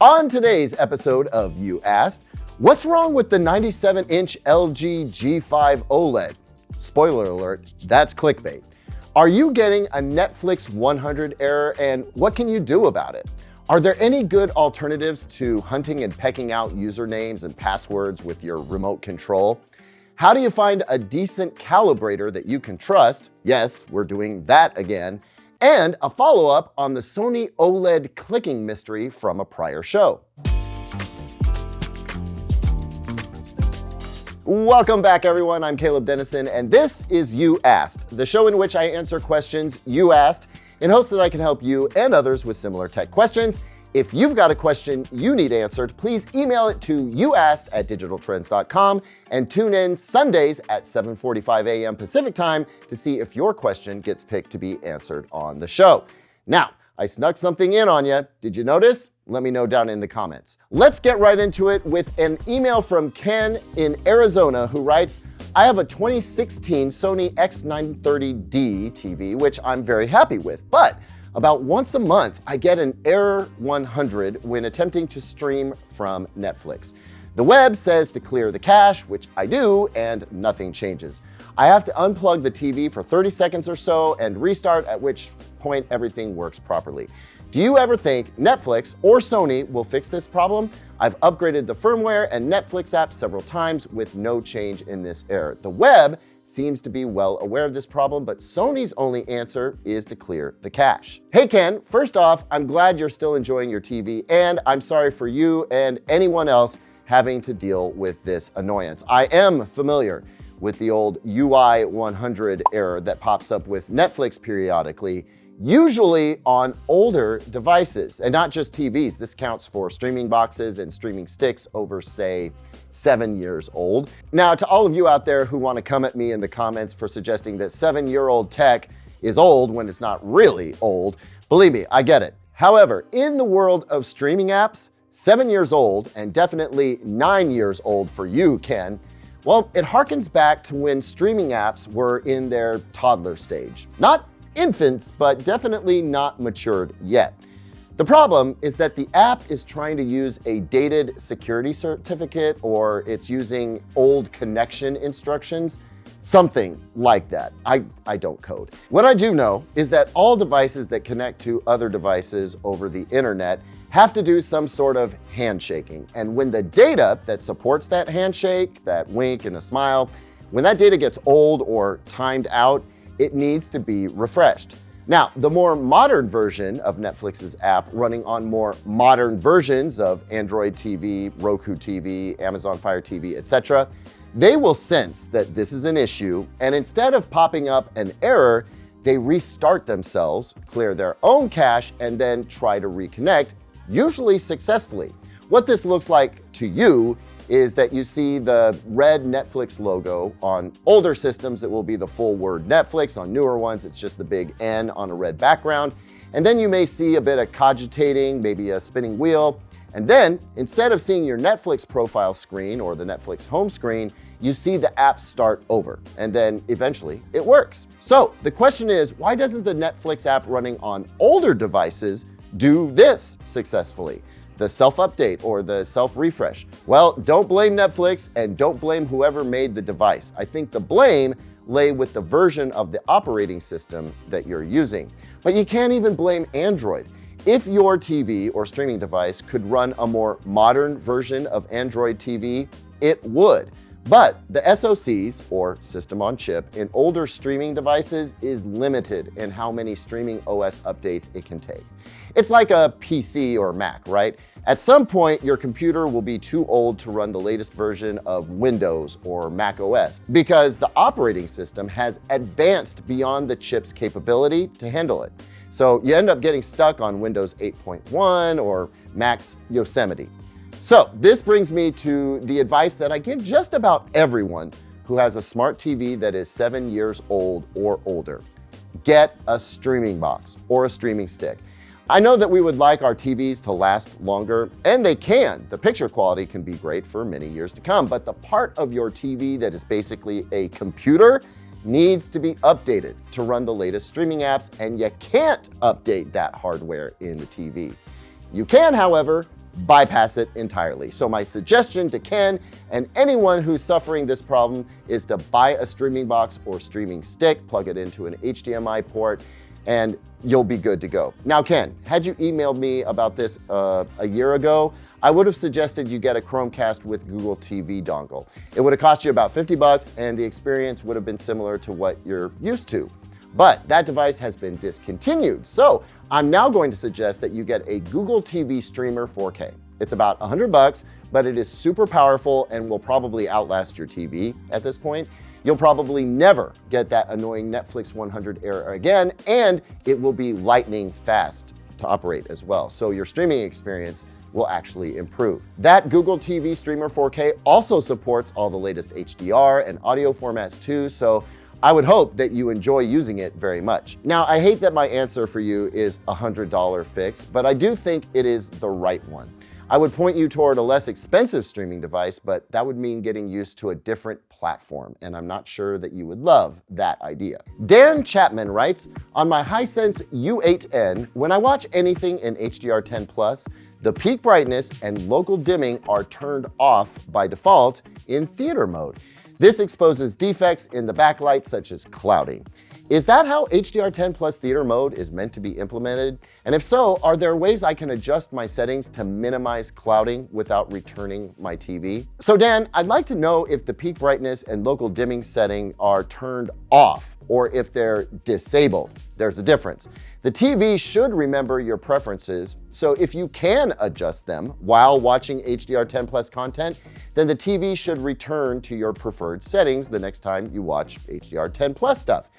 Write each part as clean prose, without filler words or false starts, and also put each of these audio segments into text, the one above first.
On today's episode of You Asked, what's wrong with the 97-inch LG G5 OLED? Spoiler alert, that's clickbait. Are you getting a Netflix 100 error, and what can you do about it? Are there any good alternatives to hunting and pecking out usernames and passwords with your remote control? How do you find a decent calibrator that you can trust? Yes, we're doing that again. And a follow-up on the Sony OLED clicking mystery from a prior show. Welcome back, everyone. I'm Caleb Dennison, and this is You Asked, the show in which I answer questions you asked in hopes that I can help you and others with similar tech questions. If you've got a question you need answered, please email it to youasked@digitaltrends.com and tune in Sundays at 7:45 a.m. Pacific time to see if your question gets picked to be answered on the show. Now, I snuck something in on you. Did you notice? Let me know down in the comments. Let's get right into it with an email from Ken in Arizona who writes, I have a 2016 Sony X930D TV, which I'm very happy with, but about once a month, I get an error 100 when attempting to stream from Netflix. The web says to clear the cache, which I do, and nothing changes. I have to unplug the TV for 30 seconds or so and restart, at which point everything works properly. Do you ever think Netflix or Sony will fix this problem? I've upgraded the firmware and Netflix app several times with no change in this error. The web seems to be well aware of this problem, but Sony's only answer is to clear the cache. Hey Ken, first off, I'm glad you're still enjoying your TV, and I'm sorry for you and anyone else having to deal with this annoyance. I am familiar with the old UI 100 error that pops up with Netflix periodically, usually on older devices, and not just TVs. This counts for streaming boxes and streaming sticks over, say, 7 years old. Now, to all of you out there who want to come at me in the comments for suggesting that 7-year-old tech is old when it's not really old, believe me, I get it. However, in the world of streaming apps, 7 years old, and definitely 9 years old for you, Ken, well, it harkens back to when streaming apps were in their toddler stage. Not infants, but definitely not matured yet. The problem is that the app is trying to use a dated security certificate, or it's using old connection instructions, something like that. I don't code. What I do know is that all devices that connect to other devices over the internet have to do some sort of handshaking. And when the data that supports that handshake, that wink and a smile, when that data gets old or timed out, it needs to be refreshed. Now, the more modern version of Netflix's app running on more modern versions of Android TV, Roku TV, Amazon Fire TV, etc., they will sense that this is an issue, and instead of popping up an error, they restart themselves, clear their own cache, and then try to reconnect, usually successfully. What this looks like to you is that you see the red Netflix logo. On older systems, it will be the full word Netflix. On newer ones, it's just the big N on a red background. And then you may see a bit of cogitating, maybe a spinning wheel. And then, instead of seeing your Netflix profile screen or the Netflix home screen, you see the app start over. And then eventually it works. So the question is, why doesn't the Netflix app running on older devices do this successfully? The self-update or the self-refresh? Well, don't blame Netflix and don't blame whoever made the device. I think the blame lay with the version of the operating system that you're using. But you can't even blame Android. If your TV or streaming device could run a more modern version of Android TV, it would. But the SoCs, or system on chip, in older streaming devices is limited in how many streaming OS updates it can take. It's like a PC or Mac, right? At some point, your computer will be too old to run the latest version of Windows or Mac OS because the operating system has advanced beyond the chip's capability to handle it. So you end up getting stuck on Windows 8.1 or Mac's Yosemite. So this brings me to the advice that I give just about everyone who has a smart TV that is 7 years old or older. Get a streaming box or a streaming stick. I know that we would like our TVs to last longer, and they can. The picture quality can be great for many years to come, but the part of your TV that is basically a computer needs to be updated to run the latest streaming apps, and you can't update that hardware in the TV. You can, however, bypass it entirely. So my suggestion to Ken and anyone who's suffering this problem is to buy a streaming box or streaming stick, plug it into an HDMI port, and you'll be good to go. Now, Ken, had you emailed me about this a year ago, I would have suggested you get a Chromecast with Google TV dongle. It would have cost you about 50 bucks and the experience would have been similar to what you're used to. But that device has been discontinued. So I'm now going to suggest that you get a Google TV Streamer 4K. It's about 100 bucks, but it is super powerful and will probably outlast your TV at this point. You'll probably never get that annoying Netflix 100 error again, and it will be lightning fast to operate as well. So your streaming experience will actually improve. That Google TV Streamer 4K also supports all the latest HDR and audio formats too, so I would hope that you enjoy using it very much. Now, I hate that my answer for you is a $100 fix, but I do think it is the right one. I would point you toward a less expensive streaming device, but that would mean getting used to a different platform, and I'm not sure that you would love that idea. Dan Chapman writes, on my Hisense U8N, when I watch anything in HDR10+, the peak brightness and local dimming are turned off by default in theater mode. This exposes defects in the backlight, such as clouding. Is that how HDR10+ theater mode is meant to be implemented? And if so, are there ways I can adjust my settings to minimize clouding without returning my TV? So Dan, I'd like to know if the peak brightness and local dimming setting are turned off or if they're disabled. There's a difference. The TV should remember your preferences, so if you can adjust them while watching HDR10+ content, then the TV should return to your preferred settings the next time you watch HDR10+ stuff.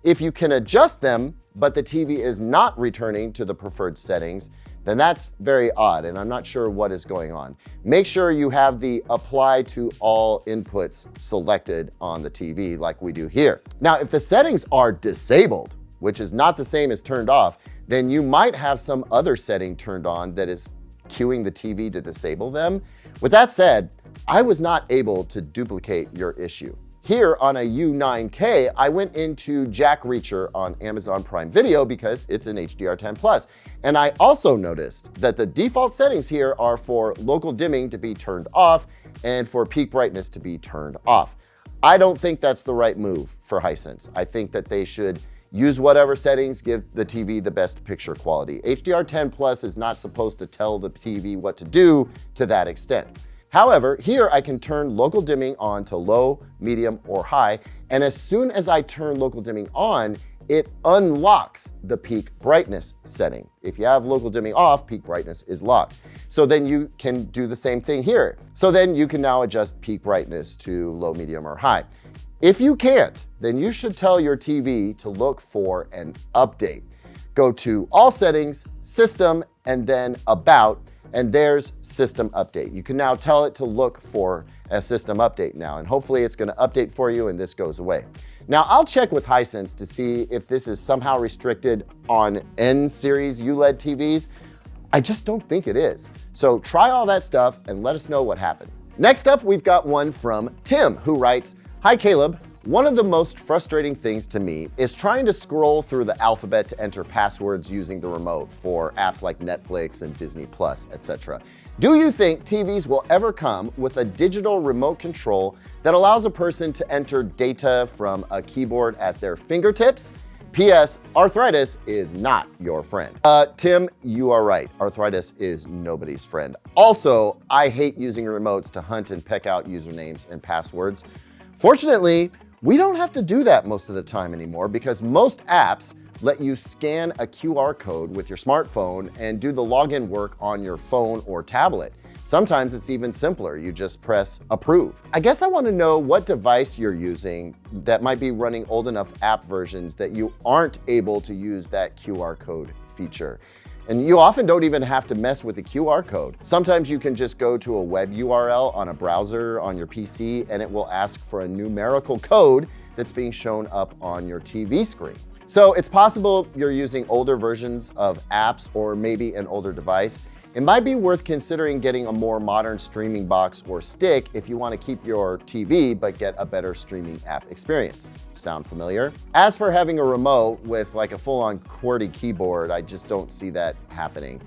If you can adjust them, but the TV is not returning to the preferred settings, then that's very odd, and I'm not sure what is going on. Make sure you have the apply to all inputs selected on the TV like we do here. Now, if the settings are disabled, which is not the same as turned off, then you might have some other setting turned on that is cueing the TV to disable them. With that said, I was not able to duplicate your issue. Here on a U9K, I went into Jack Reacher on Amazon Prime Video because it's an HDR10+. And I also noticed that the default settings here are for local dimming to be turned off and for peak brightness to be turned off. I don't think that's the right move for Hisense. I think that they should use whatever settings give the TV the best picture quality. HDR10+ is not supposed to tell the TV what to do to that extent. However, here I can turn local dimming on to low, medium, or high, and as soon as I turn local dimming on, it unlocks the peak brightness setting. If you have local dimming off, peak brightness is locked. So then you can do the same thing here. So then you can now adjust peak brightness to low, medium, or high. If you can't, then you should tell your TV to look for an update. Go to All Settings, System, and then About, and there's System Update. You can now tell it to look for a system update now, and hopefully it's gonna update for you and this goes away. Now, I'll check with Hisense to see if this is somehow restricted on N-series OLED TVs. I just don't think it is. So try all that stuff and let us know what happened. Next up, we've got one from Tim, who writes, hi Caleb, one of the most frustrating things to me is trying to scroll through the alphabet to enter passwords using the remote for apps like Netflix and Disney Plus, etc. Do you think TVs will ever come with a digital remote control that allows a person to enter data from a keyboard at their fingertips? P.S. Arthritis is not your friend. Tim, you are right. Arthritis is nobody's friend. Also, I hate using remotes to hunt and peck out usernames and passwords. Fortunately, we don't have to do that most of the time anymore because most apps let you scan a QR code with your smartphone and do the login work on your phone or tablet. Sometimes it's even simpler. You just press approve. I guess I want to know what device you're using that might be running old enough app versions that you aren't able to use that QR code feature. And you often don't even have to mess with the QR code. Sometimes you can just go to a web URL on a browser on your PC and it will ask for a numerical code that's being shown up on your TV screen. So it's possible you're using older versions of apps or maybe an older device. It might be worth considering getting a more modern streaming box or stick if you want to keep your TV but get a better streaming app experience. Sound familiar? As for having a remote with like a full-on QWERTY keyboard, I just don't see that happening.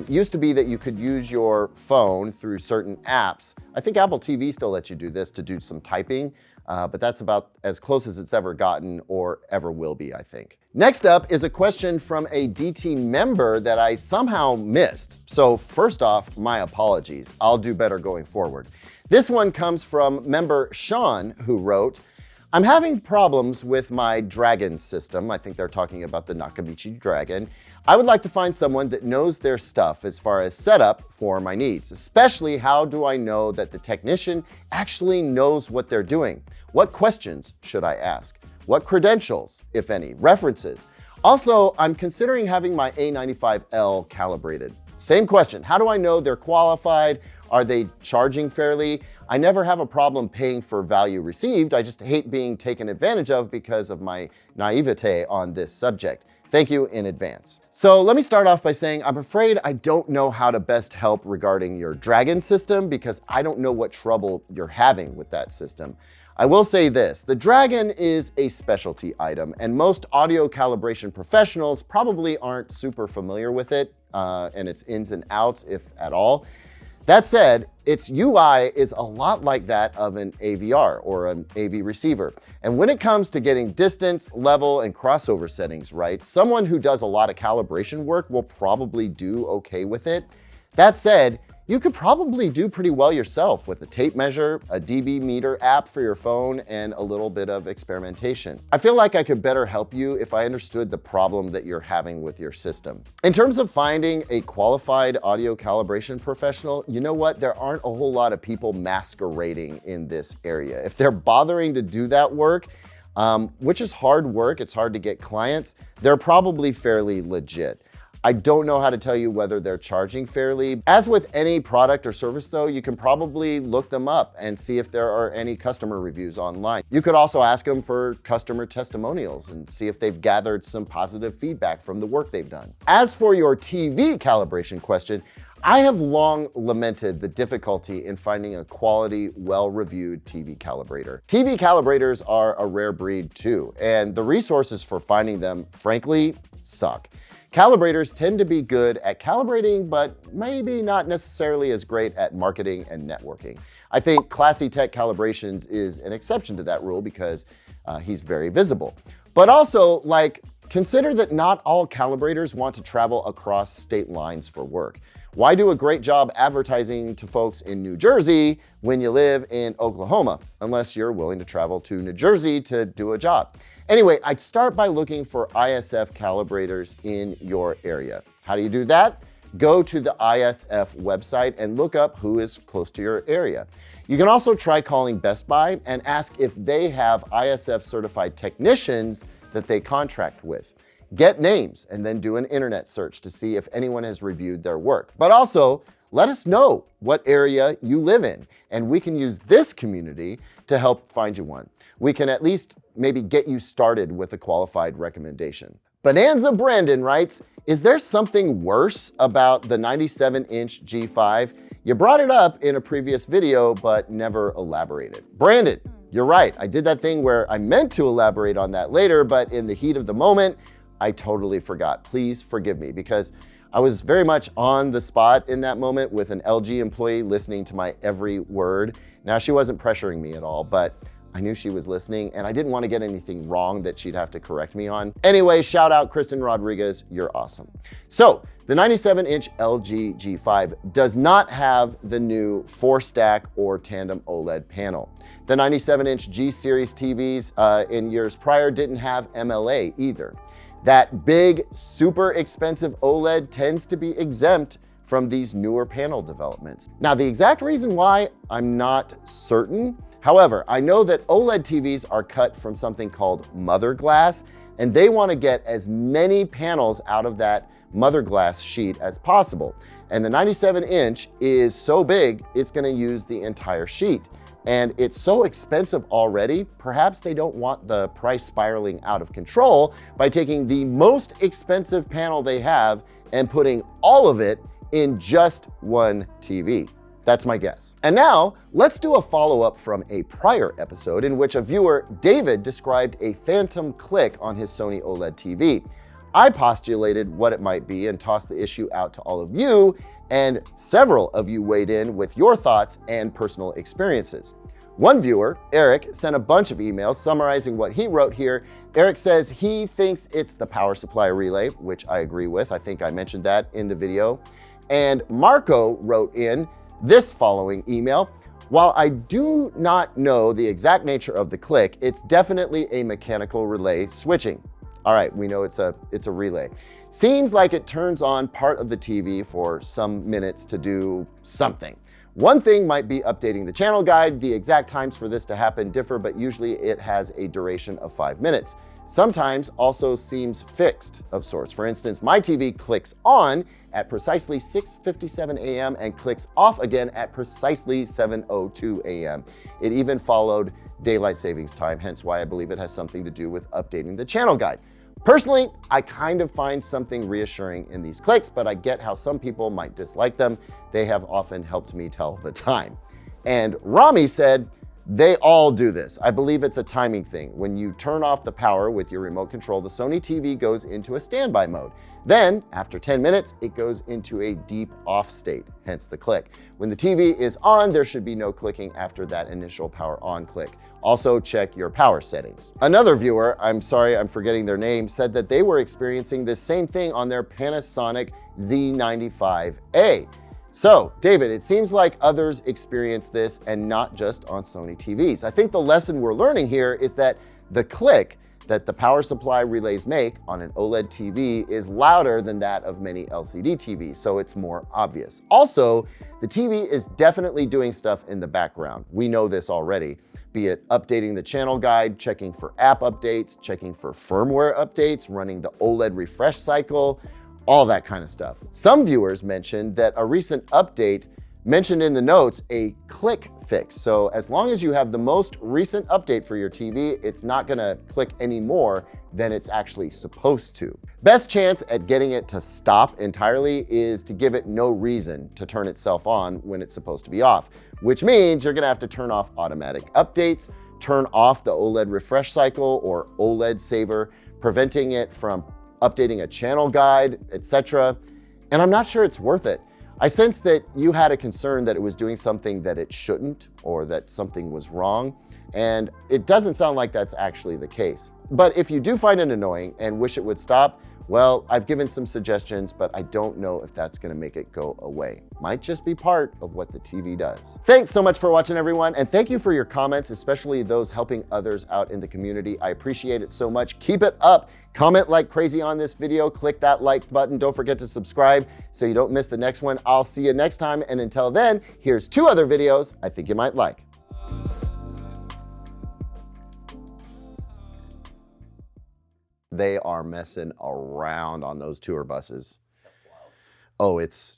Used to be that you could use your phone through certain apps. I think Apple TV still lets you do this to do some typing, but that's about as close as it's ever gotten or ever will be, I think. Next up is a question from a DT member that I somehow missed. So first off, my apologies. I'll do better going forward. This one comes from member Sean, who wrote, I'm having problems with my Dragon system. I think they're talking about the Nakamichi Dragon. I would like to find someone that knows their stuff as far as setup for my needs, especially how do I know that the technician actually knows what they're doing? What questions should I ask? What credentials, if any, references? Also, I'm considering having my A95L calibrated. Same question, how do I know they're qualified? Are they charging fairly? I never have a problem paying for value received. I just hate being taken advantage of because of my naivete on this subject. Thank you in advance. So let me start off by saying I'm afraid I don't know how to best help regarding your Dragon system because I don't know what trouble you're having with that system. I will say this, the Dragon is a specialty item and most audio calibration professionals probably aren't super familiar with it and its ins and outs, if at all. That said, its UI is a lot like that of an AVR or an AV receiver. And when it comes to getting distance, level, and crossover settings right, someone who does a lot of calibration work will probably do okay with it. That said, you could probably do pretty well yourself with a tape measure, a dB meter app for your phone, and a little bit of experimentation. I feel like I could better help you if I understood the problem that you're having with your system. In terms of finding a qualified audio calibration professional, you know what? There aren't a whole lot of people masquerading in this area. If they're bothering to do that work, which is hard work, it's hard to get clients, they're probably fairly legit. I don't know how to tell you whether they're charging fairly. As with any product or service though, you can probably look them up and see if there are any customer reviews online. You could also ask them for customer testimonials and see if they've gathered some positive feedback from the work they've done. As for your TV calibration question, I have long lamented the difficulty in finding a quality, well-reviewed TV calibrator. TV calibrators are a rare breed too, and the resources for finding them, frankly, suck. Calibrators tend to be good at calibrating, but maybe not necessarily as great at marketing and networking. I think Classy Tech Calibrations is an exception to that rule because he's very visible. But also, consider that not all calibrators want to travel across state lines for work. Why do a great job advertising to folks in New Jersey when you live in Oklahoma, unless you're willing to travel to New Jersey to do a job? Anyway, I'd start by looking for ISF calibrators in your area. How do you do that? Go to the ISF website and look up who is close to your area. You can also try calling Best Buy and ask if they have ISF certified technicians that they contract with. Get names and then do an internet search to see if anyone has reviewed their work. But also, let us know what area you live in, and we can use this community to help find you one. We can at least maybe get you started with a qualified recommendation. Bonanza Brandon writes, is there something worse about the 97-inch G5? You brought it up in a previous video, but never elaborated. Brandon, you're right. I did that thing where I meant to elaborate on that later, but in the heat of the moment, I totally forgot. Please forgive me because I was very much on the spot in that moment with an LG employee listening to my every word. Now, she wasn't pressuring me at all, but I knew she was listening and I didn't want to get anything wrong that she'd have to correct me on. Anyway, shout out Kristen Rodriguez, you're awesome. So the 97-inch LG G5 does not have the new 4-stack or tandem OLED panel. The 97-inch G series TVs in years prior didn't have MLA either. That big, super expensive OLED tends to be exempt from these newer panel developments. Now, the exact reason why, I'm not certain. However, I know that OLED TVs are cut from something called mother glass, and they want to get as many panels out of that mother glass sheet as possible. And the 97-inch is so big, it's going to use the entire sheet. And it's so expensive already, perhaps they don't want the price spiraling out of control by taking the most expensive panel they have and putting all of it in just one TV. That's my guess. And now let's do a follow-up from a prior episode in which a viewer, David, described a phantom click on his Sony OLED TV. I postulated what it might be and tossed the issue out to all of you, and several of you weighed in with your thoughts and personal experiences. One viewer, Eric, sent a bunch of emails summarizing what he wrote here. Eric says he thinks it's the power supply relay, which I agree with. I think I mentioned that in the video. And Marco wrote in this following email. While I do not know the exact nature of the click, it's definitely a mechanical relay switching. All right, we know it's a relay. Seems like it turns on part of the TV for some minutes to do something. One thing might be updating the channel guide. The exact times for this to happen differ, but usually it has a duration of 5 minutes. Sometimes also seems fixed of sorts. For instance, my TV clicks on at precisely 6:57 a.m. and clicks off again at precisely 7:02 a.m. It even followed daylight savings time, hence why I believe it has something to do with updating the channel guide. Personally, I kind of find something reassuring in these clicks, but I get how some people might dislike them. They have often helped me tell the time. And Rami said, they all do this. I believe it's a timing thing. When you turn off the power with your remote control, the Sony TV goes into a standby mode. Then, after 10 minutes, it goes into a deep off state, hence the click. When the TV is on, there should be no clicking after that initial power on click. Also, check your power settings. Another viewer, I'm sorry, I'm forgetting their name, said that they were experiencing this same thing on their Panasonic Z95A. So, David, it seems like others experience this and not just on Sony TVs. I think the lesson we're learning here is that the click that the power supply relays make on an OLED TV is louder than that of many LCD TVs, so it's more obvious. Also, the TV is definitely doing stuff in the background. We know this already, be it updating the channel guide, checking for app updates, checking for firmware updates, running the OLED refresh cycle, all that kind of stuff. Some viewers mentioned that a recent update mentioned in the notes a click fix. So as long as you have the most recent update for your TV, it's not gonna click any more than it's actually supposed to. Best chance at getting it to stop entirely is to give it no reason to turn itself on when it's supposed to be off, which means you're gonna have to turn off automatic updates, turn off the OLED refresh cycle or OLED saver, preventing it from updating a channel guide, etc. And I'm not sure it's worth it. I sense that you had a concern that it was doing something that it shouldn't or that something was wrong, and it doesn't sound like that's actually the case. But if you do find it annoying and wish it would stop, well, I've given some suggestions, but I don't know if that's gonna make it go away. Might just be part of what the TV does. Thanks so much for watching, everyone, and thank you for your comments, especially those helping others out in the community. I appreciate it so much. Keep it up. Comment like crazy on this video. Click that like button. Don't forget to subscribe so you don't miss the next one. I'll see you next time, and until then, here's 2 other videos I think you might like. They are messing around on those tour buses. Oh, it's